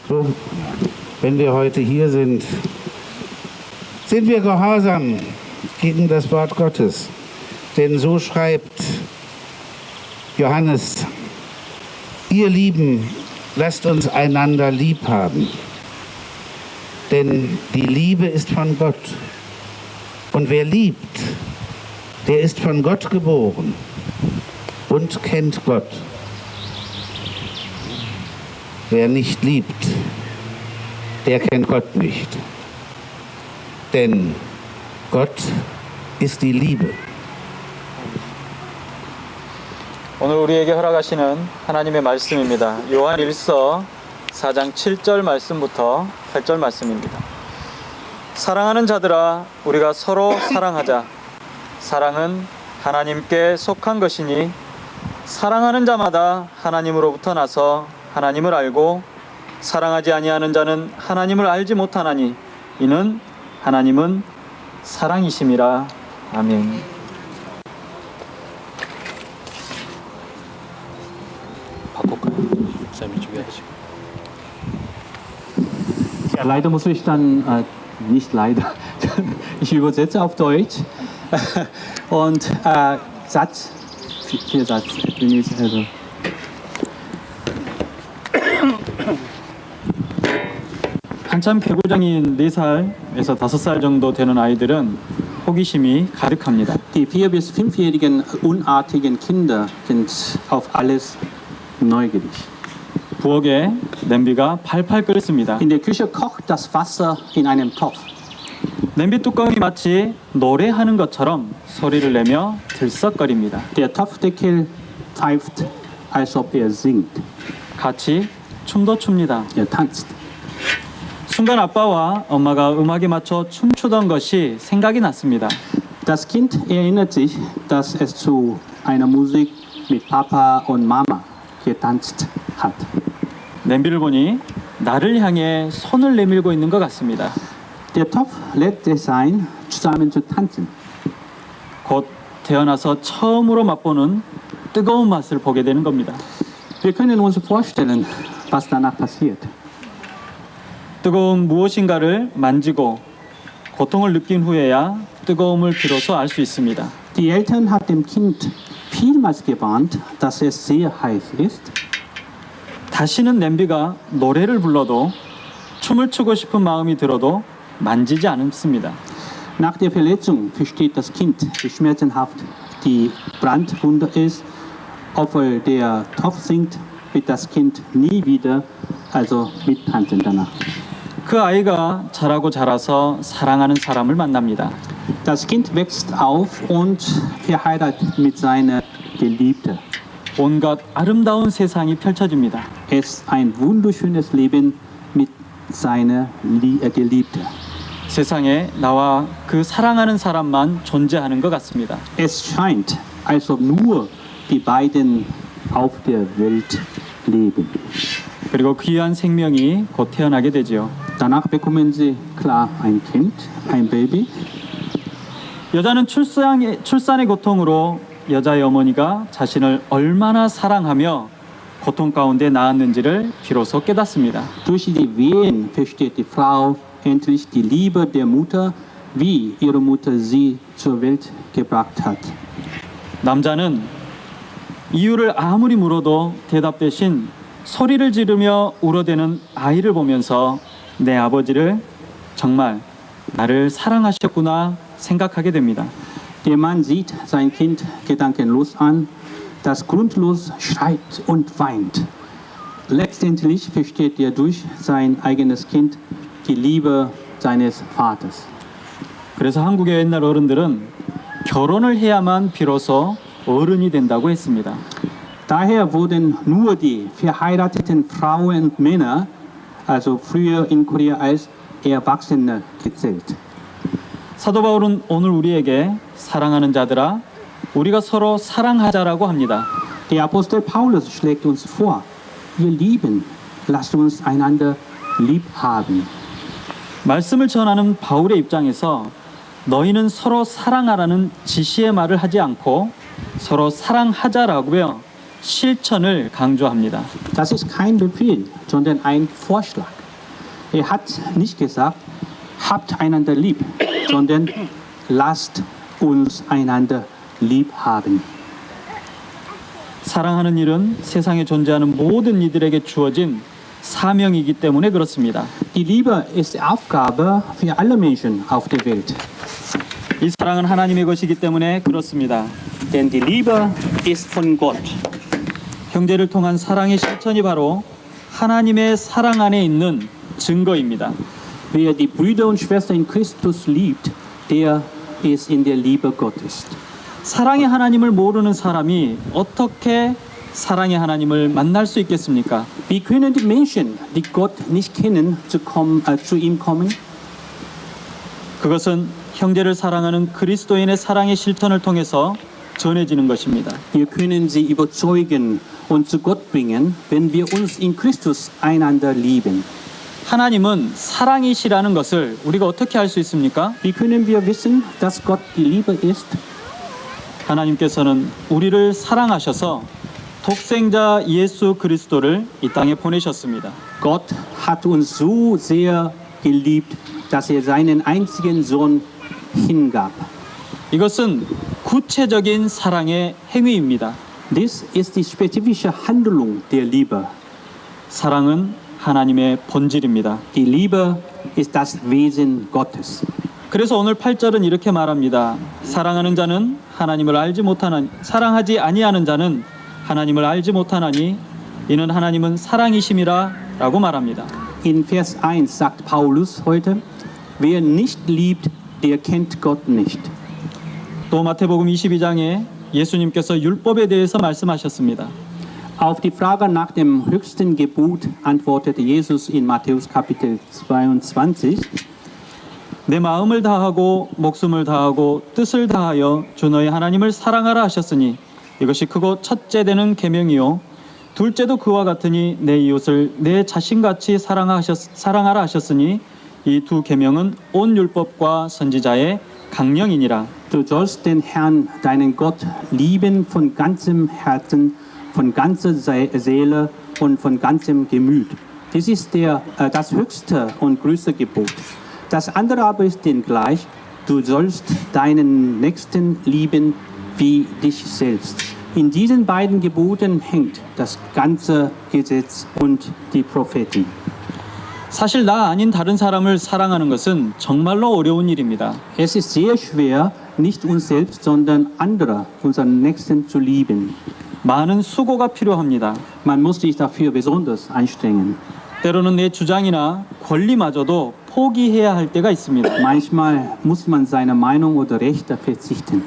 So, wenn wir heute hier sind, sind wir gehorsam gegen das Wort Gottes. Denn so schreibt Johannes: Ihr Lieben, lasst uns einander lieb haben. Denn die Liebe ist von Gott. Und wer liebt, der ist von Gott geboren und kennt Gott. Wer nicht liebt, der kennt Gott nicht. Denn Gott ist die Liebe. 오늘 우리에게 허락하시는 하나님의 말씀입니다. 요한 1서 4장 7절 말씀부터 8절 말씀입니다. 사랑하는 자들아, 우리가 서로 사랑하자. 사랑은 하나님께 속한 것이니 사랑하는 자마다 하나님으로부터 나서 하나님을 알고 사랑하지 아니하는 자는 하나님을 알지 못하나니 이는 하나님은 사랑이심이라. 아멘. 바꿀까요? 쌤이 준비하시고. Ja, leider muss ich dann, nicht leider, ich übersetze auf Deutsch und Satz, vier Satz, also. 한참 개구장인 4살에서 5살 정도 되는 아이들은 호기심이 가득합니다. Die 4- bis 5-jährigen unartigen Kinder sind auf alles neugierig. 부엌에 냄비가 팔팔 끓습니다. In der Küche kocht das Wasser in einem Topf. 냄비 뚜껑이 마치 노래하는 것처럼 소리를 내며 들썩거립니다. Der Topfdeckel pfeift, als ob er singt. 같이 춤도 춥니다. Er tanzt. 순간 아빠와 엄마가 음악에 맞춰 춤추던 것이 생각이 났습니다. Das Kind erinnert sich, dass es zu einer Musik mit Papa und Mama getanzt hat. 냄비를 보니 나를 향해 손을 내밀고 있는 것 같습니다. Der Topf lädt es ein, zusammen zu tanzen. 곧 태어나서 처음으로 맛보는 뜨거운 맛을 보게 되는 겁니다. Wir können uns vorstellen, was danach passiert. 뜨거운 무엇인가를 만지고 고통을 느낀 후에야 뜨거움을 비로소 알 수 있습니다. Die Eltern hat dem Kind vielmals gewarnt, dass es sehr heiß ist. 다시는 냄비가 노래를 불러도 춤을 추고 싶은 마음이 들어도 만지지 않습니다. Nach der Verletzung versteht das Kind, wie schmerzhaft die Brandwunde ist. Obwohl der Topf singt, wird das Kind nie wieder, also mittanzen danach. 그 아이가 자라고 자라서 사랑하는 사람을 만납니다. Das Kind wächst auf und verheiratet mit seiner Geliebten. 온갖 아름다운 세상이 펼쳐집니다. Es ist ein wunderschönes Leben mit seiner Geliebten. 세상에 나와 그 사랑하는 사람만 존재하는 것 같습니다. Es scheint, als ob nur die beiden auf der Welt leben. 그리고 귀한 생명이 곧 태어나게 되지요. Danach bekommen sie klar ein Kind, ein Baby. 여자는 출산의 고통으로 여자의 어머니가 자신을 얼마나 사랑하며 고통 가운데 낳았는지를 비로소 깨닫습니다. Durch die Wehen versteht die Frau endlich die Liebe der Mutter, wie ihre Mutter sie zur Welt gebracht hat. 남자는 이유를 아무리 물어도 대답 대신 소리를 지르며 울어대는 아이를 보면서 내 아버지를 정말 나를 사랑하셨구나 생각하게 됩니다. Der Mann sieht sein Kind gedankenlos an, das grundlos schreit und weint. Letztendlich versteht er durch sein eigenes Kind die Liebe seines Vaters. 그래서 한국의 옛날 어른들은 결혼을 해야만 비로소 어른이 된다고 했습니다. Daher wurden nur die verheirateten Frauen und Männer, also früher in Korea als Erwachsene gezählt. 사도 바울은 오늘 우리에게 사랑하는 자들아 우리가 서로 사랑하자라고 합니다. Der Apostel Paulus schlägt uns vor, ihr Lieben, lasst uns einander lieb haben. 말씀을 전하는 바울의 입장에서 너희는 서로 사랑하라는 지시의 말을 하지 않고 서로 사랑하자라고요. 실천을 강조합니다. Das ist kein Befehl, sondern ein Vorschlag. Hat nicht gesagt, habt einander lieb, sondern lasst uns einander lieb haben. 사랑하는 일은 세상에 존재하는 모든 이들에게 주어진 사명이기 때문에 그렇습니다. Die Liebe ist die Aufgabe für alle Menschen auf der Welt. 이 사랑은 하나님의 것이기 때문에 그렇습니다. Denn die Liebe ist von Gott. 형제를 통한 사랑의 실천이 바로 하나님의 사랑 안에 있는 증거입니다. Wer die Brüder und Schwestern in Christus liebt, der ist in der Liebe Gottes. 사랑의 하나님을 모르는 사람이 어떻게 사랑의 하나님을 만날 수 있겠습니까? Wie können die Menschen, die Gott nicht kennen, zu ihm kommen? 그것은 형제를 사랑하는 그리스도인의 사랑의 실천을 통해서 전해지는 것입니다. Wir können sie überzeugen und zu Gott bringen, wenn wir uns in Christus einander lieben. 하나님은 사랑이시라는 것을 우리가 어떻게 알 수 있습니까? Wie können wir wissen, dass Gott die Liebe ist? 하나님께서는 우리를 사랑하셔서 독생자 예수 그리스도를 이 땅에 보내셨습니다. Gott hat uns so sehr geliebt, dass er seinen einzigen Sohn hingab. 이것은 구체적인 사랑의 행위입니다. Dies ist die spezifische Handlung der Liebe. 사랑은 하나님의 본질입니다. Die Liebe ist das Wesen Gottes. 그래서 오늘 8절은 이렇게 말합니다. 사랑하는 자는 하나님을 알지 못하나니 사랑하지 아니하는 자는 하나님을 알지 못하나니 이는 하나님은 사랑이심이라 라고 말합니다. In Vers 1 sagt Paulus heute, wer nicht liebt, der kennt Gott nicht. 또 마태복음 22장에 예수님께서 율법에 대해서 말씀하셨습니다. Auf die Frage nach dem höchsten Gebot antwortete Jesus in Matthäus Kapitel 22, 내 마음을 다하고 목숨을 다하고 뜻을 다하여 주 너희 하나님을 사랑하라 하셨으니 이것이 크고 첫째 되는 계명이요 둘째도 그와 같으니 내 이웃을 내 자신같이 사랑하라 하셨으니 이 두 계명은 온 율법과 선지자의 강령이니라. du sollst den Herrn, deinen Gott, lieben von ganzem Herzen, von ganzer Seele und von ganzem Gemüt. Dies ist das höchste und größte Gebot. Das andere aber ist denn gleich, du sollst deinen Nächsten lieben wie dich selbst. In diesen beiden Geboten hängt das ganze Gesetz und die Propheten. 사실 나 아닌 다른 사람을 사랑하는 것은 정말로 어려운 일입니다. Es ist sehr schwer, nicht uns selbst, sondern andere, unseren Nächsten zu lieben. 많은 수고가 필요합니다. Man muss sich dafür besonders anstrengen. 때로는 내 주장이나 권리마저도 포기해야 할 때가 있습니다. Manchmal muss man seine Meinung oder Rechte verzichten.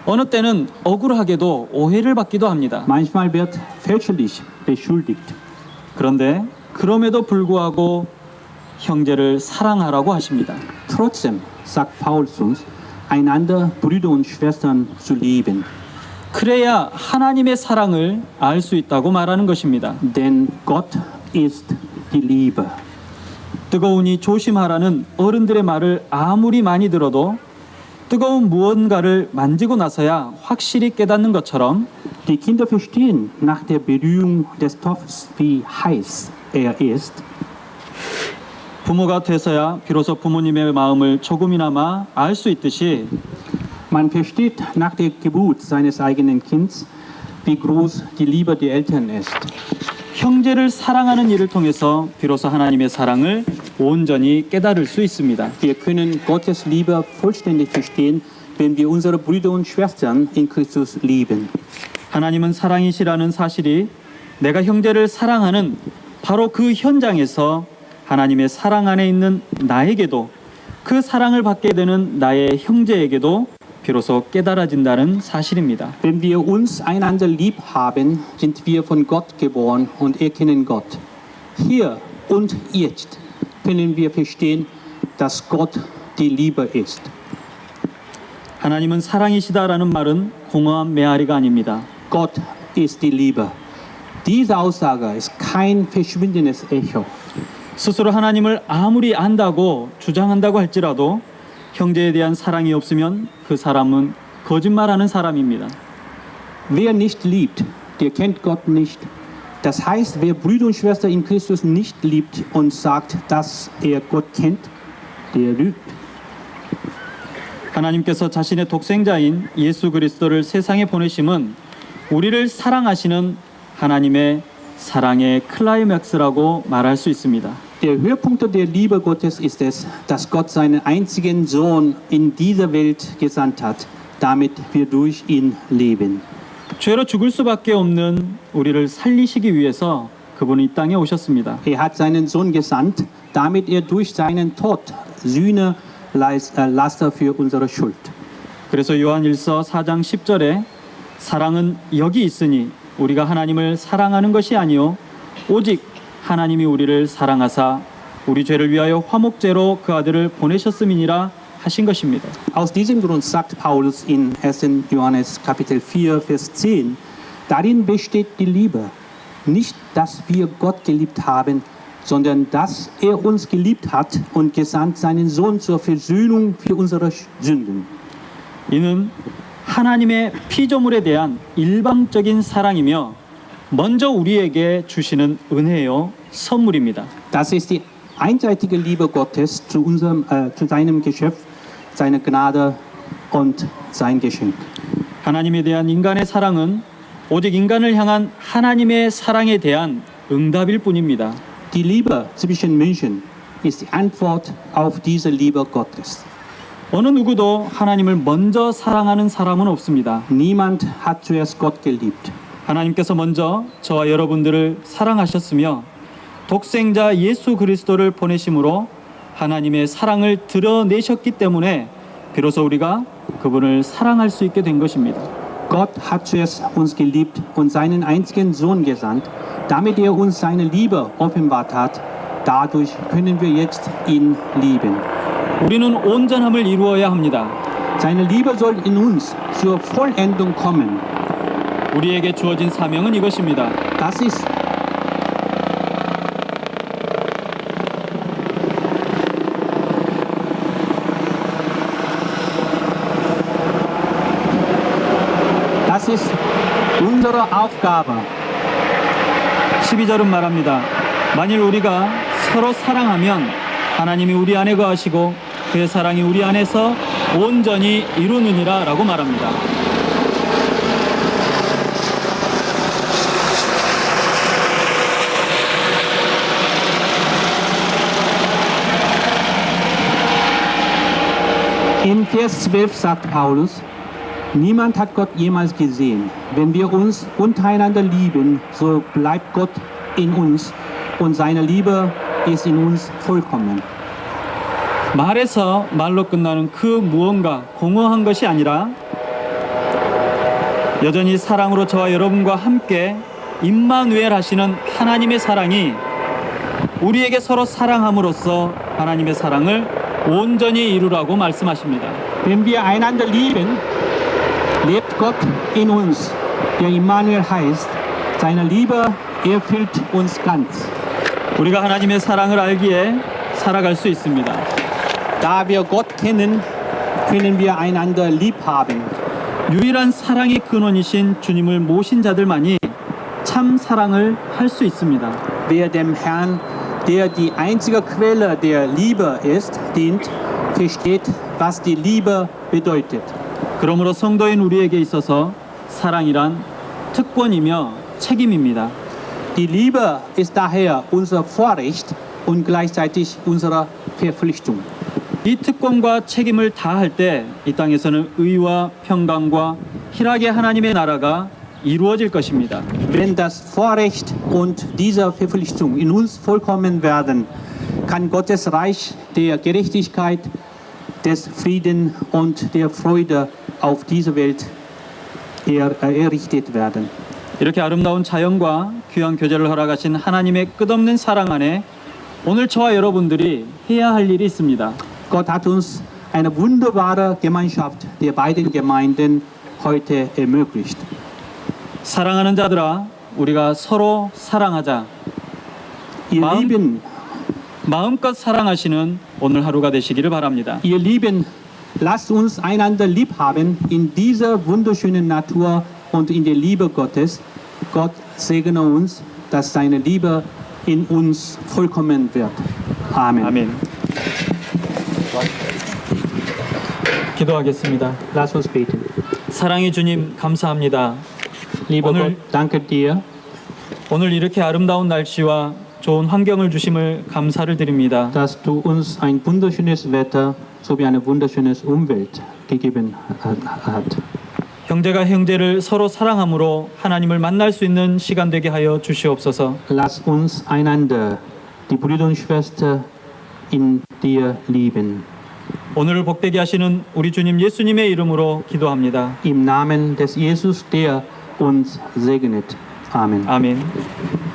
어느 때는 억울하게도 오해를 받기도 합니다. Manchmal wird fälschlich beschuldigt. 그런데 그럼에도 불구하고 형제를 사랑하라고 하십니다. Trotzdem sagt Paulus uns, einander Brüder und Schwestern zu lieben. 그래야 하나님의 사랑을 알 수 있다고 말하는 것입니다. Denn Gott ist die Liebe. 뜨거우니 조심하라는 어른들의 말을 아무리 많이 들어도 뜨거운 무언가를 만지고 나서야 확실히 깨닫는 것처럼 Die Kinder verstehen nach der Berührung des Stoffes, wie heiß er ist. 부모가 돼서야 비로소 부모님의 마음을 조금이나마 알 수 있듯이 Man versteht nach der Geburt seines eigenen Kindes, wie groß die Liebe der Eltern ist. 형제를 사랑하는 일을 통해서 비로소 하나님의 사랑을 온전히 깨달을 수 있습니다. Wir können Gottes Liebe vollständig verstehen, wenn wir unsere Brüder und Schwestern in Christus lieben. 하나님은 사랑이시라는 사실이 내가 형제를 사랑하는 바로 그 현장에서 하나님의 사랑 안에 있는 나에게도 그 사랑을 받게 되는 나의 형제에게도 비로소 깨달아진다는 사실입니다. Wenn wir uns einander lieb haben, sind wir von Gott geboren und erkennen Gott. Hier und jetzt können wir verstehen, dass Gott die Liebe ist. 하나님은 사랑이시다라는 말은 공허한 메아리가 아닙니다. Gott ist die Liebe. Diese Aussage ist kein verschwindendes Echo. 스스로 하나님을 아무리 안다고 주장한다고 할지라도 형제에 대한 사랑이 없으면 그 사람은 거짓말하는 사람입니다. Wer nicht liebt, der kennt Gott nicht. Das heißt, wer Brüder und Schwestern in Christus nicht liebt und sagt, dass er Gott kennt, der lügt. 하나님께서 자신의 독생자인 예수 그리스도를 세상에 보내심은 우리를 사랑하시는 하나님의 사랑의 클라이맥스라고 말할 수 있습니다. Der Höhepunkt der Liebe Gottes ist es, dass Gott seinen einzigen Sohn in diese Welt gesandt hat, damit wir durch ihn leben. 죄로 죽을 수밖에 없는 우리를 살리시기 위해서 그분이 이 땅에 오셨습니다. Er hat seinen Sohn gesandt, damit er durch seinen Tod Sühne Laster für unsere Schuld. 그래서 요한일서 4장 10절에 사랑은 여기 있으니 우리가 하나님을 사랑하는 것이 아니요 오직 하나님이 우리를 사랑하사 우리 죄를 위하여 화목제로 그 아들을 보내셨음이니라 하신 것입니다. Aus diesem Grund sagt Paulus in 1. Johannes Kapitel 4, Vers 10, darin besteht die Liebe, nicht, dass wir Gott geliebt haben, sondern dass er uns geliebt hat und gesandt seinen Sohn zur Versöhnung für unsere Sünden. 이는 하나님의 피조물에 대한 일방적인 사랑이며 먼저 우리에게 주시는 은혜요 선물입니다. Das ist die einseitige Liebe Gottes zu seinem Geschöpf, seine Gnade und sein Geschenk. 하나님에 대한 인간의 사랑은 오직 인간을 향한 하나님의 사랑에 대한 응답일 뿐입니다. Die Liebe zwischen Menschen ist die Antwort auf diese Liebe Gottes. 어느 누구도 하나님을 먼저 사랑하는 사람은 없습니다. Niemand hat zuerst Gott geliebt. 하나님께서 먼저 저와 여러분들을 사랑하셨으며 독생자 예수 그리스도를 보내심으로 하나님의 사랑을 드러내셨기 때문에 비로소 우리가 그분을 사랑할 수 있게 된 것입니다. Gott hat zuerst uns geliebt und seinen einzigen Sohn gesandt, damit er uns seine Liebe offenbart hat. Dadurch können wir jetzt ihn lieben. 우리는 온전함을 이루어야 합니다. Seine Liebe soll in uns zur Vollendung kommen. 우리에게 주어진 사명은 이것입니다. Das ist unsere Aufgabe. 12절은 말합니다. 만일 우리가 서로 사랑하면 하나님이 우리 안에 거하시고 그의 사랑이 우리 안에서 온전히 이루느니라 라고 말합니다. In Vers 12 sagt Paulus, niemand hat Gott jemals gesehen. Wenn wir uns untereinander lieben, so bleibt Gott in uns und seine Liebe ist in uns vollkommen. 말에서 말로 끝나는 그 무언가 공허한 것이 아니라 여전히 사랑으로 저와 여러분과 함께 임마누엘 하시는 하나님의 사랑이 우리에게 서로 사랑함으로써 하나님의 사랑을 온전히 이루라고 말씀하십니다. Wenn wir einander lieben, lebt Gott in uns, der Immanuel heißt. Seine Liebe erfüllt uns ganz. 우리가 하나님의 사랑을 알기에 살아갈 수 있습니다. Da wir Gott kennen, können wir einander lieb haben. 유일한 사랑의 근원이신 주님을 모신 자들만이 참 사랑을 할 수 있습니다. Wer dem Herrn, der die einzige Quelle der Liebe ist, dient, versteht, was die Liebe bedeutet. 그러므로 성도인 우리에게 있어서 사랑이란 특권이며 책임입니다. Die Liebe ist daher unser Vorrecht und gleichzeitig unsere Verpflichtung. 이 특권과 책임을 다할 때 이 땅에서는 의와 평강과 희락의 하나님의 나라가 이루어질 것입니다. Wenn das Vorrecht und diese Verpflichtung in uns vollkommen werden, kann Gottes Reich der Gerechtigkeit, des Frieden und der Freude auf diese Welt errichtet werden. 이렇게 아름다운 자연과 귀한 교제를 허락하신 하나님의 끝없는 사랑 안에 오늘 저와 여러분들이 해야 할 일이 있습니다. Gott hat uns eine wunderbare Gemeinschaft der beiden Gemeinden heute ermöglicht. 사랑하는 자들아, 우리가 서로 사랑하자. Ihr Lieben, 마음껏 사랑하시는 오늘 하루가 되시기를 바랍니다. ihr Lieben, lasst uns einander lieb haben in dieser wunderschönen Natur und in der Liebe Gottes. Gott segne uns, dass seine Liebe in uns vollkommen wird. Amen. 아멘. 기도하겠습니다. Lass uns beten. 사랑의 주님 감사합니다. Lieber 오늘- Gott, danke dir, 오늘 이렇게 아름다운 날씨와 좋은 환경을 주심을 감사를 드립니다. dass du uns ein wunderschönes Wetter sowie eine wunderschöne Umwelt gegeben hat. 형제가 형제를 서로 사랑함으로 하나님을 만날 수 있는 시간 되게 하여 주시옵소서. Lass uns einander, die Brüder und Schwestern, in dir lieben. 오늘을 복되게 하시는 우리 주님 예수님의 이름으로 기도합니다. Im Namen des Jesus, der uns segnet. Amen. 아멘.